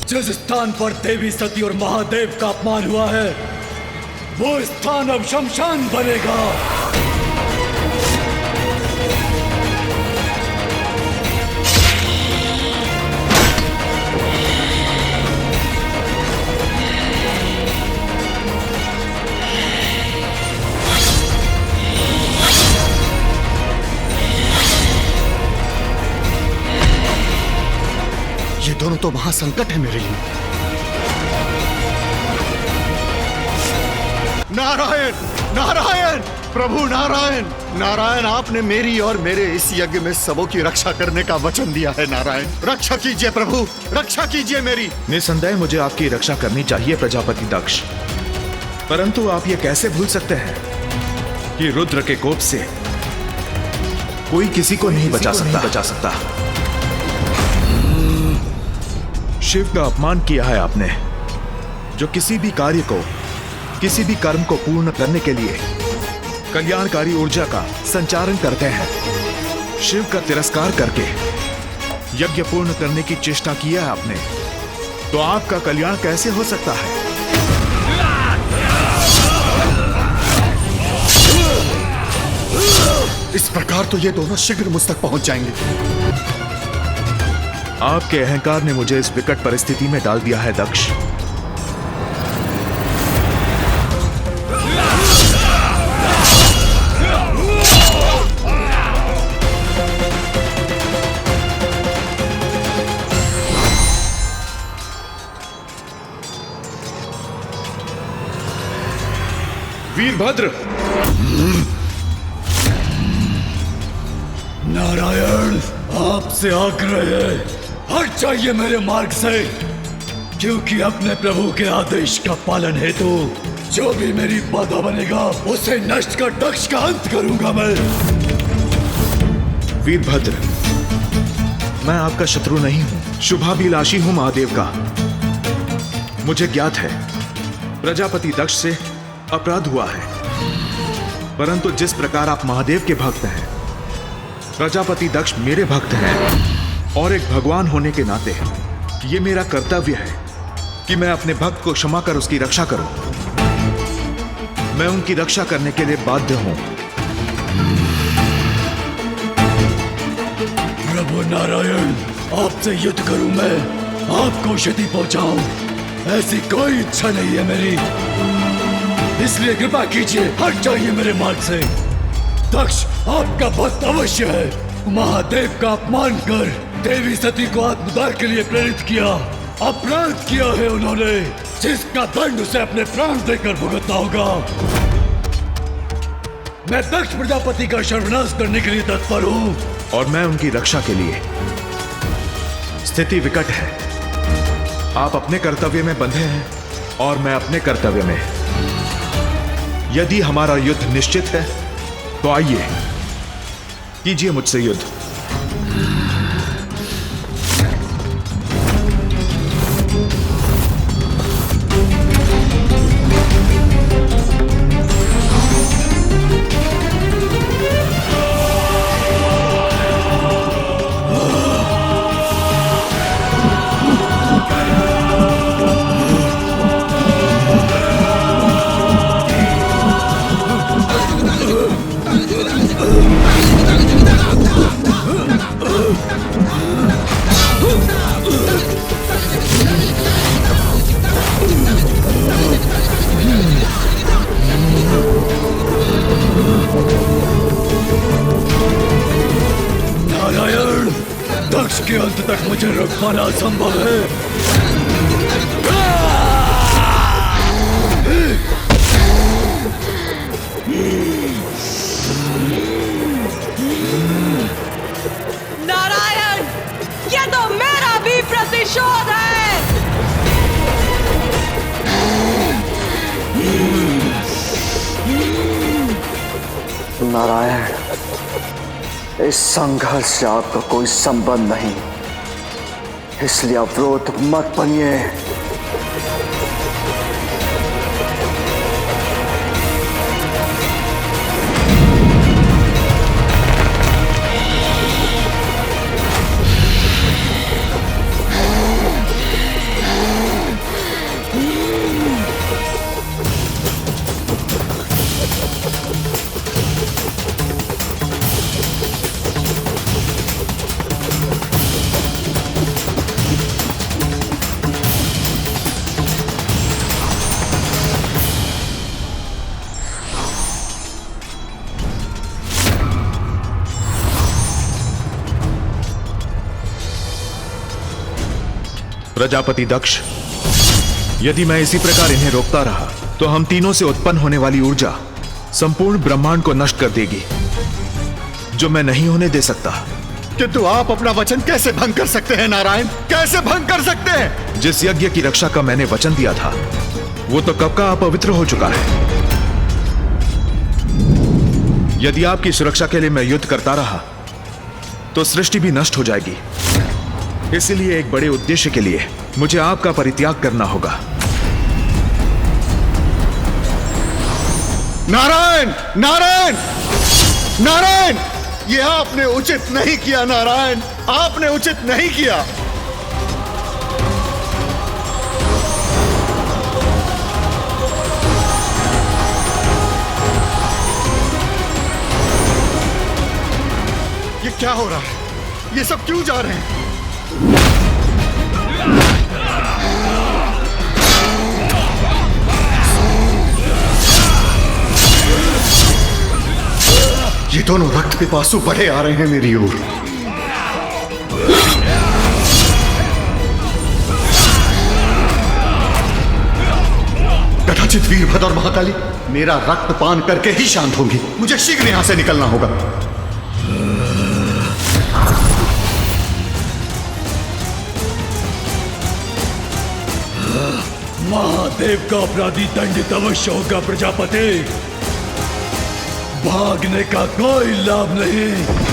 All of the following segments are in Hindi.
जिस स्थान पर देवी सती और महादेव का अपमान हुआ है, वो स्थान अब शमशान बनेगा। ये दोनों तो महासंकट है मेरे लिए। नारायण, नारायण, प्रभु नारायण, नारायण, आपने मेरी और मेरे इस यज्ञ में सबों की रक्षा करने का वचन दिया है। नारायण, रक्षा कीजिए प्रभु, रक्षा कीजिए मेरी। निसंदेह मुझे आपकी रक्षा करनी चाहिए प्रजापति दक्ष, परंतु आप ये कैसे भूल सकते हैं कि रुद्र के कोप से कोई किसी को नहीं बचा सकता। शिव का अपमान किया है आपने, जो किसी भी कार्य को, किसी भी कर्म को पूर्ण करने के लिए कल्याणकारी ऊर्जा का संचारण करते हैं। शिव का तिरस्कार करके यज्ञ पूर्ण करने की चेष्टा किया है आपने, तो आपका कल्याण कैसे हो सकता है? इस प्रकार तो ये दोनों शीघ्र मुझ तक पहुंच जाएंगे। आपके अहंकार ने मुझे इस विकट परिस्थिति में डाल दिया है दक्ष। वीरभद्र! नारायण, आपसे आग्रह है, हट जाइए मेरे मार्ग से, क्योंकि अपने प्रभु के आदेश का पालन हेतु जो भी मेरी बाधा बनेगा उसे नष्ट कर दक्ष का अंत करूंगा मैं। वीरभद्र, मैं आपका शत्रु नहीं हूं, शुभाभिलाषी हूं महादेव का। मुझे ज्ञात है प्रजापति दक्ष से अपराध हुआ है, परंतु जिस प्रकार आप महादेव के भक्त हैं, प्रजापति दक्ष मेरे भक्त हैं, और एक भगवान होने के नाते ये मेरा कर्तव्य है कि मैं अपने भक्त को क्षमा कर उसकी रक्षा करूं। मैं उनकी रक्षा करने के लिए बाध्य हूं। प्रभु नारायण, आपसे युद्ध करूं मैं, आपको क्षति पहुंचाऊं, ऐसी कोई इच्छा नहीं है मेरी, इसलिए कृपा कीजिए हट जाइए मेरे मार्ग से। दक्ष आपका भक्त अवश्य है, महादेव का अपमान कर देवी सती को आत्मदान के लिए प्रेरित किया, अपराध किया है उन्होंने, जिसका दंड उसे अपने प्राण देकर भुगतना होगा। मैं दक्ष प्रजापति का सर्वनाश करने के लिए तत्पर हूं, और मैं उनकी रक्षा के लिए। स्थिति विकट है, आप अपने कर्तव्य में बंधे हैं और मैं अपने कर्तव्य में। यदि हमारा युद्ध निश्चित है तो आइए कीजिए मुझसे युद्ध। नारायण, दक्ष के अंत तक मुझे रोक पाना असंभव है। नारायण, ये तो मेरा भी प्रतिशोध है। नारायण, इस संघर्ष से आपका कोई संबंध नहीं, इसलिए अवरोध मत बनिए। प्रजापति दक्ष, यदि मैं इसी प्रकार इन्हें रोकता रहा तो हम तीनों से उत्पन्न होने वाली ऊर्जा संपूर्ण ब्रह्मांड को नष्ट कर देगी, जो मैं नहीं होने दे सकता। किंतु आप अपना वचन कैसे भंग कर सकते हैं नारायण? कैसे भंग कर सकते हैं? जिस यज्ञ की रक्षा का मैंने वचन दिया था वो तो कब का अपवित्र हो चुका है। यदि आपकी सुरक्षा के लिए मैं युद्ध करता रहा तो सृष्टि भी नष्ट हो जाएगी। इसलिए एक बड़े उद्देश्य के लिए मुझे आपका परित्याग करना होगा। नारायण, नारायण, नारायण, ये आपने उचित नहीं किया नारायण, आपने उचित नहीं किया। ये क्या हो रहा है? ये सब क्यों जा रहे हैं? ये दोनों रक्त पिपासु बढ़े आ रहे हैं मेरी ओर। कदाचित वीरभद्र और महाकाली मेरा रक्त पान करके ही शांत होंगी। मुझे शीघ्र यहां से निकलना होगा। महादेव का अपराधी दंडित अवश्य होगा प्रजापति। भागने का कोई लाभ नहीं।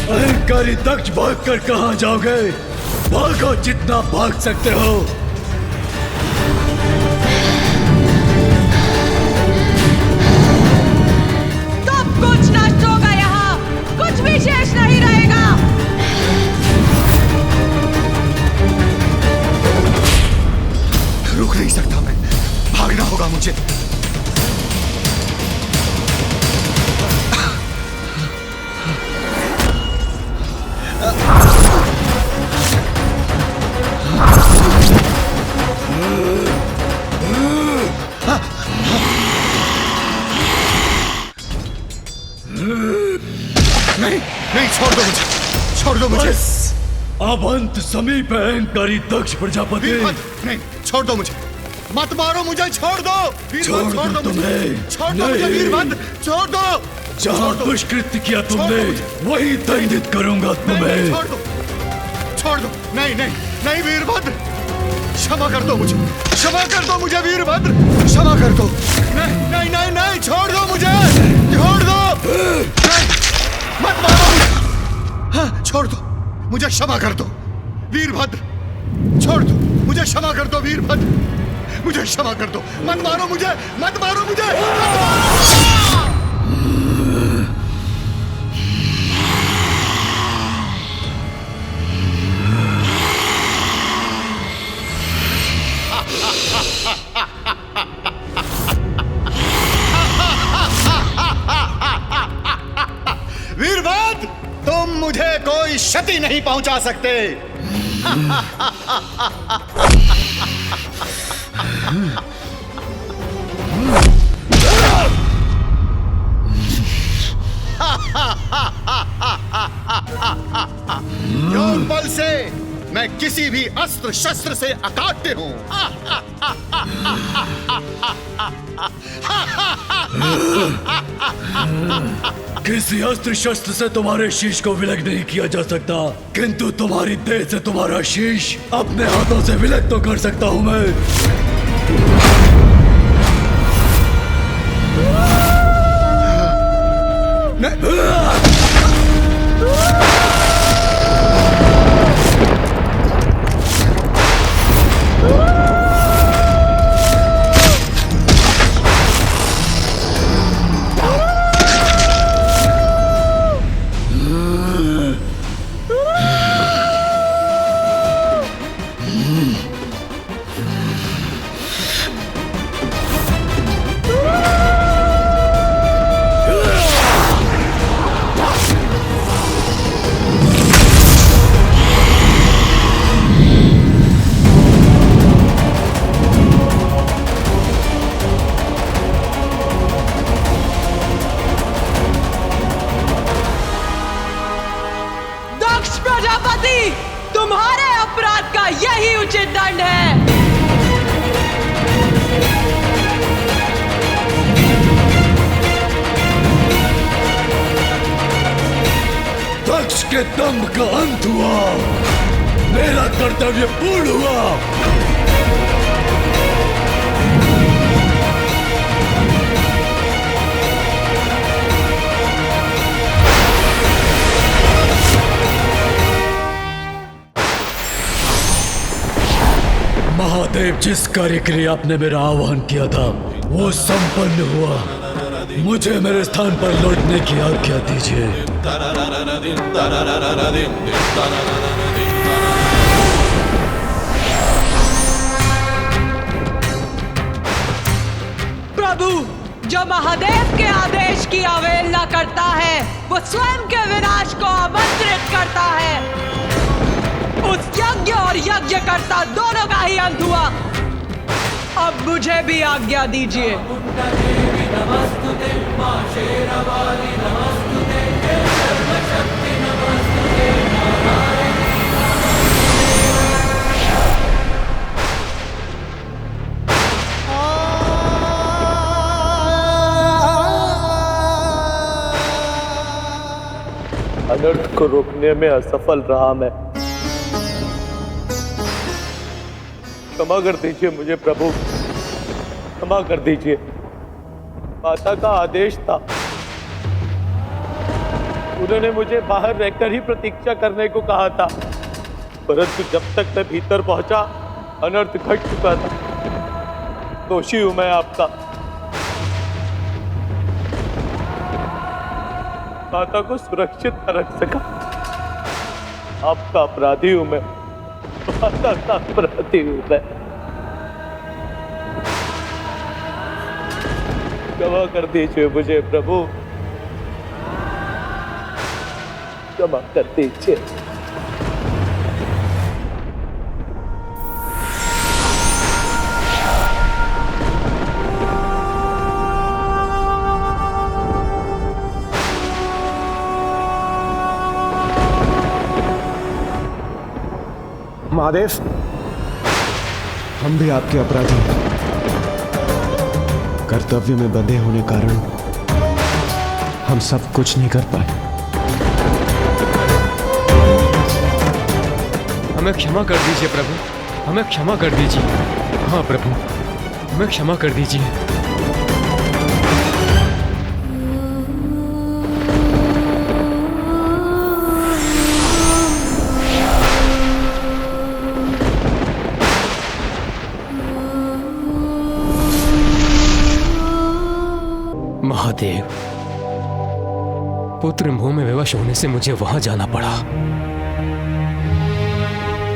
अहंकारी दक्ष, भाग कर कहां जाओगे? भागो जितना भाग सकते हो। सब कुछ नष्ट होगा, यहाँ कुछ भी शेष नहीं रहेगा। रुक नहीं सकता मैं, भागना होगा मुझे। नहीं नहीं, छोड़ दो मुझे, छोड़ दो मुझे। अब अंत समीप है अहंकारी दक्ष प्रजापति। वीरभद्र, नहीं, छोड़ दो मुझे, मत मारो मुझे, छोड़ दो वीरभद्र, छोड़ दो मुझे, छोड़ दो मुझे वीरभद्र, छोड़ दो। जहां दुष्कृत्य किया तुमने वही दंडित करूंगा तुम्हें। छोड़ दो, छोड़ दो। नहीं नहीं नहीं वीरभद्र, क्षमा कर दो मुझे, क्षमा कर दो मुझे वीरभद्र, क्षमा कर दो। नहीं नहीं नहीं नहीं, छोड़ दो मुझे, छोड़ दो। नहीं, मत मारो मुझे। हाँ, छोड़ दो मुझे, क्षमा कर दो वीरभद्र, छोड़ दो मुझे, क्षमा कर दो वीरभद्र, मुझे क्षमा कर दो। मत मारो मुझे, मत मारो मुझे, मत मारो। वीरभद्र, तुम मुझे कोई क्षति नहीं पहुंचा सकते। योग बल से मैं किसी भी अस्त्र शस्त्र से अकाट्य हूं। किसी अस्त्र शस्त्र से तुम्हारे शीश को विलग नहीं किया जा सकता, किंतु तुम्हारी देह से तुम्हारा शीश अपने हाथों से विलग तो कर सकता हूं मैं। प्रजापति, तुम्हारे अपराध का यही उचित दंड है। दक्ष के दंभ का अंत हुआ, मेरा कर्तव्य पूर्ण हुआ। महादेव, जिस कार्य के लिए आपने मेरा आह्वान किया था वो संपन्न हुआ। मुझे मेरे स्थान पर लौटने की आज्ञा दीजिए। प्रभु, जो महादेव के आदेश की अवहेलना करता है वो स्वयं के विनाश को आमंत्रित करता है। उस यज्ञ और यज्ञकर्ता दोनों का ही अंत हुआ। अब मुझे भी आज्ञा दीजिए। अनर्थ को रोकने में असफल रहा मैं। क्षमा कर दीजिए मुझे प्रभु, क्षमा कर दीजिए। माता का आदेश था, उन्होंने मुझे बाहर रहकर ही प्रतीक्षा करने को कहा था, परंतु जब तक मैं भीतर पहुंचा अनर्थ घट चुका था। दोषी हूं मैं आपका। माता को सुरक्षित न रख सका, आपका अपराधी हूं मैं। माता का अपराधी हूं मैं। क्षमा कर दीजिए मुझे प्रभु, क्षमा कर दीजिए। महादेव, हम भी आपके अपराधी हैं। कर्तव्य में बंधे होने कारण हम सब कुछ नहीं कर पाए। हमें क्षमा कर दीजिए प्रभु, हमें क्षमा कर दीजिए। हाँ प्रभु, हमें क्षमा कर दीजिए। महादेव, पुत्र मोह में विवश होने से मुझे वहां जाना पड़ा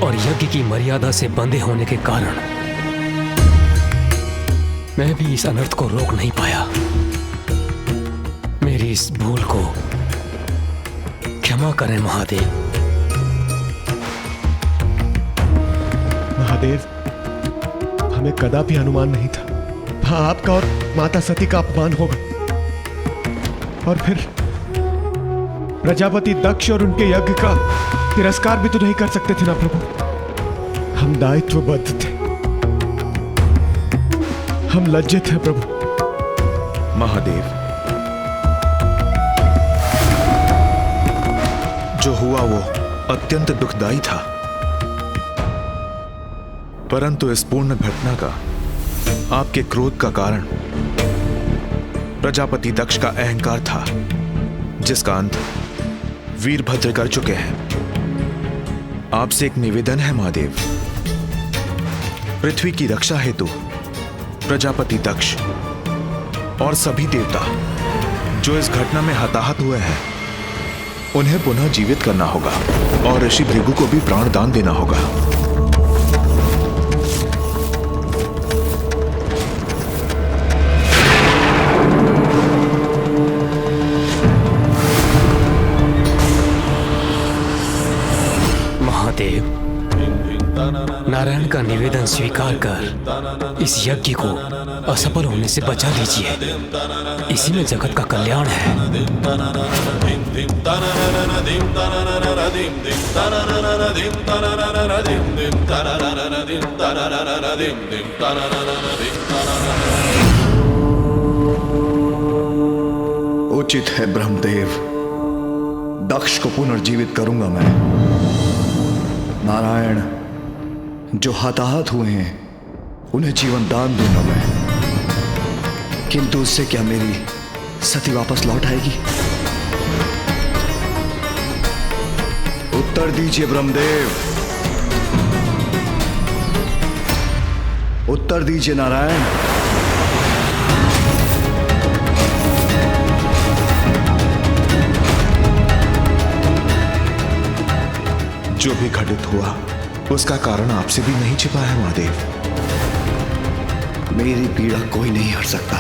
और यज्ञ की मर्यादा से बंधे होने के कारण मैं भी इस अनर्थ को रोक नहीं पाया। मेरी इस भूल को क्षमा करें महादेव। महादेव, हमें कदापि अनुमान नहीं था हाँ आपका और माता सती का अपमान होगा, और फिर प्रजापति दक्ष और उनके यज्ञ का तिरस्कार भी तो नहीं कर सकते थे ना प्रभु। हम दायित्वबद्ध थे। हम लज्जित हैं प्रभु। महादेव, जो हुआ वो अत्यंत दुखदाई था, परंतु इस पूर्ण घटना का आपके क्रोध का कारण प्रजापति दक्ष का अहंकार था, जिसका अंत वीरभद्र कर चुके हैं। आपसे एक निवेदन है महादेव, पृथ्वी की रक्षा हेतु प्रजापति दक्ष और सभी देवता जो इस घटना में हताहत हुए हैं, उन्हें पुनः जीवित करना होगा और ऋषि भृगु को भी प्राणदान देना होगा। महादेव, नारायण का निवेदन स्वीकार कर इस यज्ञ को असफल होने से बचा लीजिए। इसी में जगत का कल्याण है। उचित है ब्रह्मदेव, दक्ष को पुनर्जीवित करूंगा मैं। नारायण जो हताहत हुए हैं उन्हें जीवन दान दूंगा मैं, किंतु उससे क्या मेरी सती वापस लौट आएगी? उत्तर दीजिए ब्रह्मदेव, उत्तर दीजिए नारायण। जो भी घटित हुआ उसका कारण आपसे भी नहीं छिपा है महादेव। मेरी पीड़ा कोई नहीं हर सकता।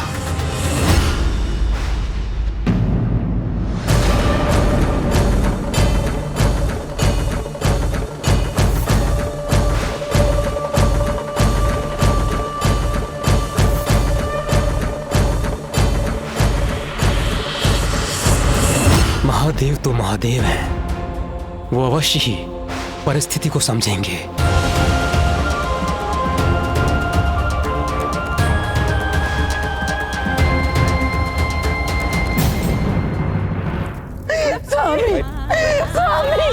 महादेव तो महादेव हैं, वो अवश्य ही परिस्थिति को समझेंगे। स्वामी, स्वामी।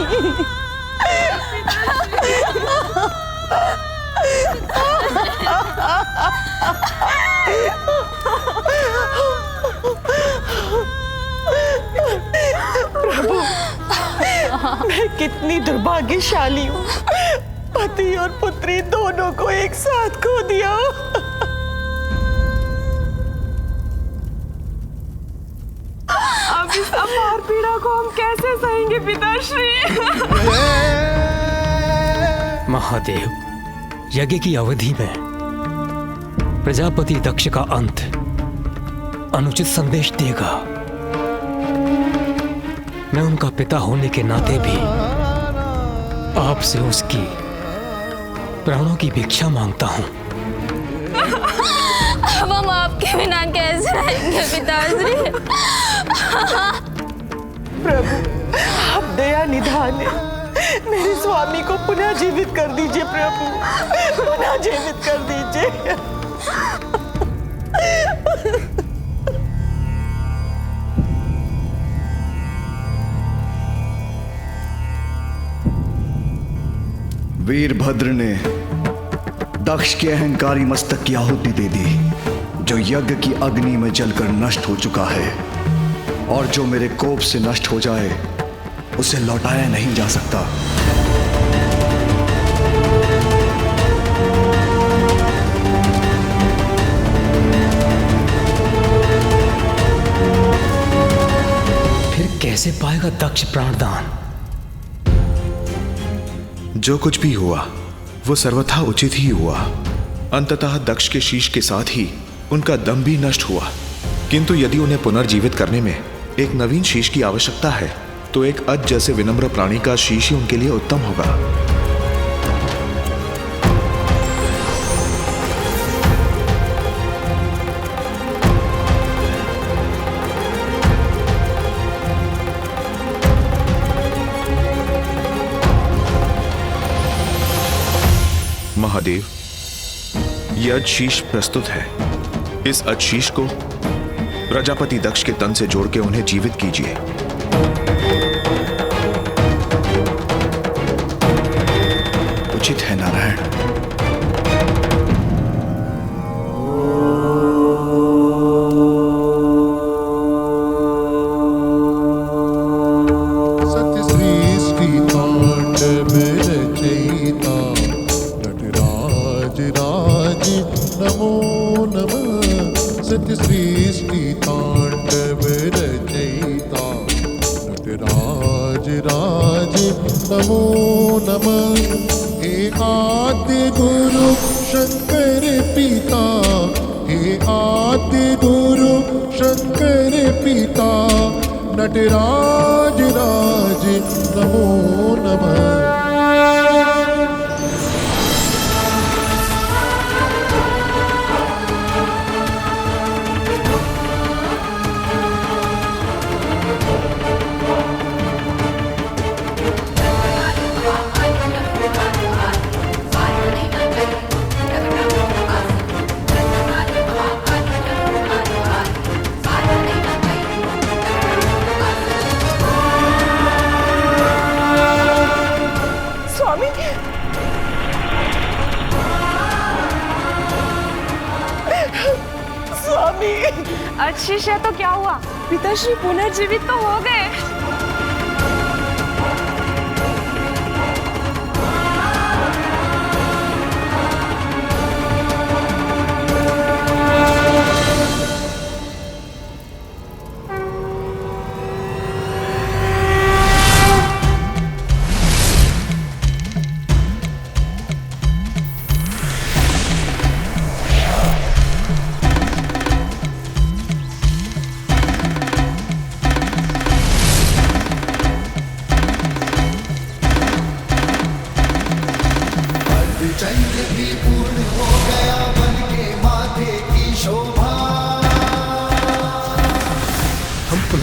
प्रभु, मैं कितनी दुर्भाग्यशाली हूँ। पति और पुत्री दोनों को एक साथ खो दिया। अब इस अपार पीड़ा को हम कैसे सहेंगे पिताश्री? महादेव, यज्ञ की अवधि में प्रजापति दक्ष का अंत अनुचित संदेश देगा। मैं उनका पिता होने के नाते भी आपसे उसकी प्राणों की भिक्षा मांगता हूं। अब हम आपके बिना कैसे रहेंगे पिताश्री? प्रभु, आप दया निधान है। मेरे स्वामी को पुनः जीवित कर दीजिए प्रभु, पुनः जीवित कर दीजिए। वीरभद्र ने दक्ष के अहंकारी मस्तक की आहुति दे दी, जो यज्ञ की अग्नि में जलकर नष्ट हो चुका है, और जो मेरे कोप से नष्ट हो जाए उसे लौटाया नहीं जा सकता। फिर कैसे पाएगा दक्ष प्राणदान? जो कुछ भी हुआ वो सर्वथा उचित ही हुआ। अंततः दक्ष के शीश के साथ ही उनका दम भी नष्ट हुआ, किंतु यदि उन्हें पुनर्जीवित करने में एक नवीन शीश की आवश्यकता है तो एक अज जैसे विनम्र प्राणी का शीश ही उनके लिए उत्तम होगा। महादेव, यह अजशीश प्रस्तुत है। इस अजशीश को प्रजापति दक्ष के तन से जोड़ के उन्हें जीवित कीजिए। उचित है नारायण। नटराज राज नमो नमः। अजशीश है तो क्या हुआ? पिताश्री पुनर्जीवित तो हो गए।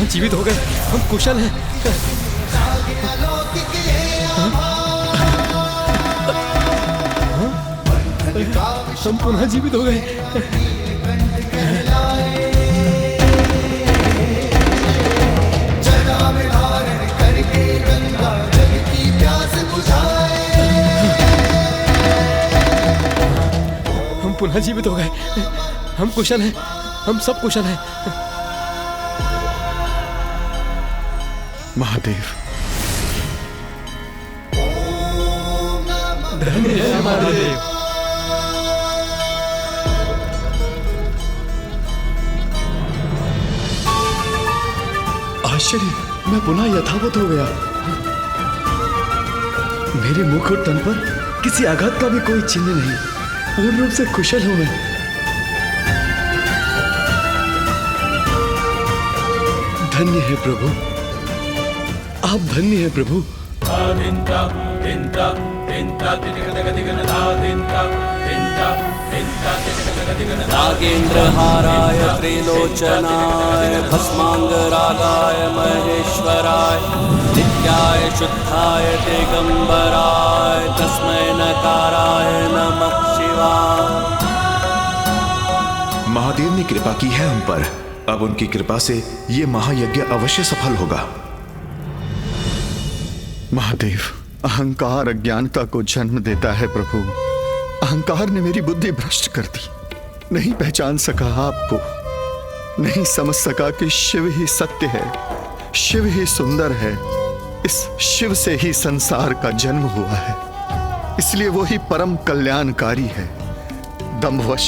जीवित हो गए, हम कुशल हैं। हम पुनः जीवित हो गए। हम पुनः जीवित हो गए। हम कुशल हैं, हम सब कुशल हैं। महादेव, धन्य है महादेव। आश्चर्य, मैं पुनः यथावत हो गया। मेरे मुख और तन पर किसी आघात का भी कोई चिन्ह नहीं। पूर्ण रूप से कुशल हूं मैं। धन्य है प्रभु, आप धन्य है प्रभु। नागेन्द्रहाराय त्रिलोचनाय भस्मांगरागाय महेश्वराय नित्याय शुद्धाय दिगंबराय तस्मै नकाराय नमः शिवाय। महादेव ने कृपा की है हम पर। अब उनकी कृपा से ये महायज्ञ अवश्य सफल होगा। महादेव, अहंकार अज्ञानता को जन्म देता है प्रभु। अहंकार ने मेरी बुद्धि भ्रष्ट कर दी। नहीं पहचान सका आपको, नहीं समझ सका कि शिव ही सत्य है, शिव ही सुंदर है। इस शिव से ही संसार का जन्म हुआ है, इसलिए वो ही परम कल्याणकारी है। दम्भवश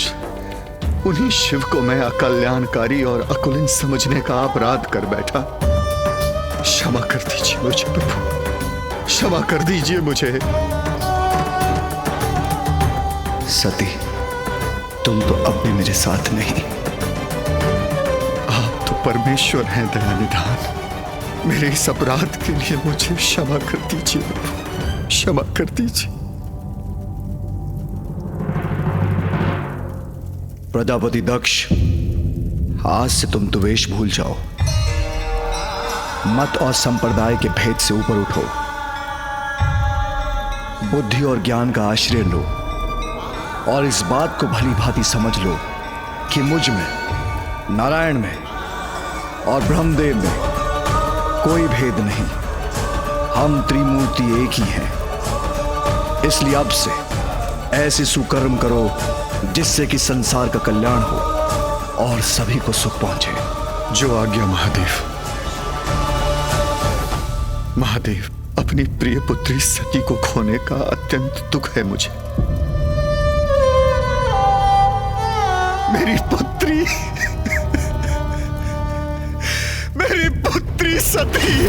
उन्हीं शिव को मैं अकल्याणकारी और अकुलिन समझने का अपराध कर बैठा। क्षमा कर दीजिए मुझे प्रभु, क्षमा कर दीजिए मुझे। सती, तुम तो अब भी मेरे साथ नहीं। आप तो परमेश्वर हैं दयानिधान। मेरे इस अपराध के लिए मुझे क्षमा कर दीजिए प्रभु, क्षमा कर दीजिए। प्रजापति दक्ष, आज से तुम द्वेष भूल जाओ। मत और संप्रदाय के भेद से ऊपर उठो। बुद्धि और ज्ञान का आश्रय लो। और इस बात को भली भांति समझ लो कि मुझ में, नारायण में और ब्रह्मदेव में कोई भेद नहीं। हम त्रिमूर्ति एक ही हैं। इसलिए अब से ऐसे सुकर्म करो जिससे कि संसार का कल्याण हो और सभी को सुख पहुंचे। जो आज्ञा महादेव। महादेव, अपनी प्रिय पुत्री सती को खोने का अत्यंत दुख है मुझे। मेरी पुत्री, मेरी पुत्री सती।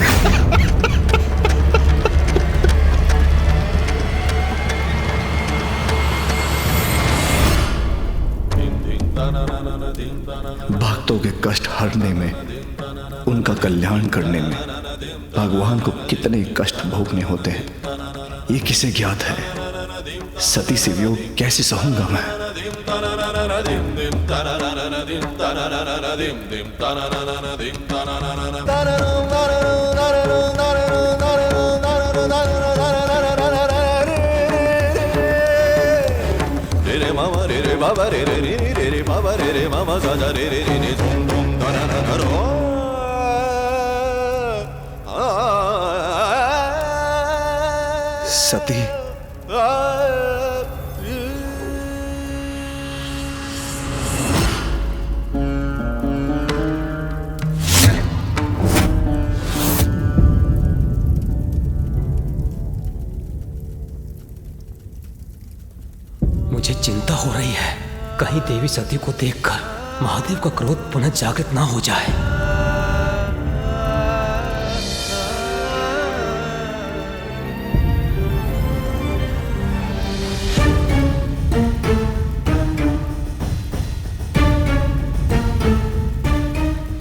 भक्तों के कष्ट हरने में, उनका कल्याण करने में भगवान को कितने कष्ट भोगने होते हैं, ये किसे ज्ञात है। सती से वियोग कैसे सहूंगा मैं। बाबा रे रे रे रे रे बाबा रे रे मामा साजा रे रे रे झूम झूम धना धना रो। सती, मुझे चिंता हो रही है, कहीं देवी सती को देखकर महादेव का क्रोध पुनः जागृत ना हो जाए।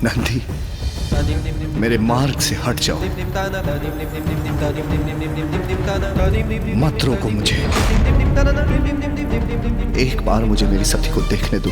नंदी, मेरे मार्ग से हट जाओ, मत रोको मुझे। एक बार मुझे मेरी सती को देखने दो।